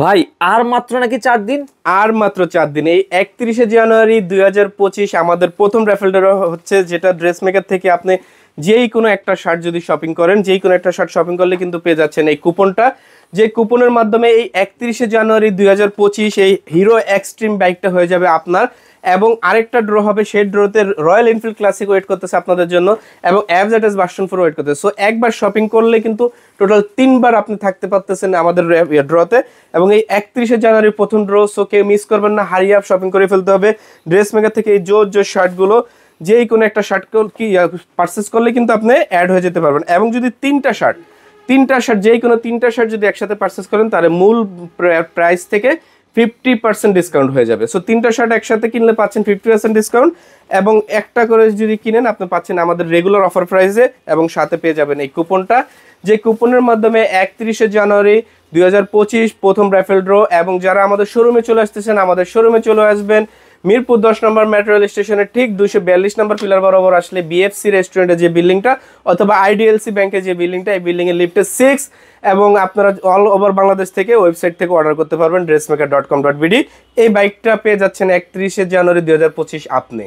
ভাই আর মাত্র নাকি 4 দিন। আর মাত্র 4 দিন, এই 31শে জানুয়ারি 2025 আমাদের প্রথম র্যাফেল ড্র হচ্ছে, যেটা ড্রেস মেকার থেকে আপনি যেই কোনো একটা শার্ট যদি শপিং করেন, যেই কোনো একটা শার্ট শপিং করলে কিন্তু পেয়ে যাচ্ছেন এই কুপনটা। যে কুপনের মাধ্যমে এই 31শে জানুয়ারি 2025 এই হিরো এক্সট্রিম বাইকটা হয়ে যাবে আপনার। এবং আরেকটা ড্র হবে, সেই ড্রতে রয়্যাল এনফিল্ড ক্লাসিক ওয়েট করতেছে আপনাদের জন্য, এবং অ্যাভজেটাস ভার্সন 4 ওয়েট করতেছে। সো একবার শপিং করলে কিন্তু টোটাল 3বার আপনি থাকতে পারতেছেন আমাদের ড্রতে। এবং এই 31শে জানুয়ারির প্রথম ড্র, সো কেউ মিস করবেন না, হারিয়ে আপ শপিং করে ফেলতে হবে ড্রেস মেকার থেকে। এই জোর জোর শার্টগুলো যেই কোনো একটা শার্ট কি পারচেস করলে কিন্তু আপনি অ্যাড হয়ে যেতে পারবেন। এবং যদি তিনটা শার্ট যেই কোনো তিনটা শার্ট যদি একসাথে পারচেস করেন, তাহলে মূল প্রাইস থেকে 50% ডিসকাউন্ট হয়ে যাবে। সো তিনটা শার্ট একসাথে কিনলে পাচ্ছেন 50% ডিসকাউন্ট, এবং একটা করে যদি কিনেন আপনি পাচ্ছেন আমাদের রেগুলার অফার প্রাইসে, এবং সাথে পেয়ে যাবেন এই কুপনটা। যে কুপনের মাধ্যমে 31শে জানুয়ারি 2025 প্রথম র্যাফেল ড্র। এবং যারা আমাদের শোরুমে চলে আসতেছেন, আমাদের শোরুমে চলে আসবেন মিরপুর 10 নম্বর মেট্রো রেল স্টেশনের ঠিক 242 নম্বর পিলার বরাবর আসলে বিএফসি রেস্টুরেন্টের যে বিল্ডিংটা, অথবা আইডিএলসি ব্যাংকের যে বিল্ডিংটা, এই বিল্ডিংয়ের লিফটে 6। এবং আপনারা অল ওভার বাংলাদেশ থেকে ওয়েবসাইট থেকে অর্ডার করতে পারবেন dressmaker.com.bd। এই বাইকটা পেয়ে যাচ্ছেন 31শে জানুয়ারি 2025 আপনি।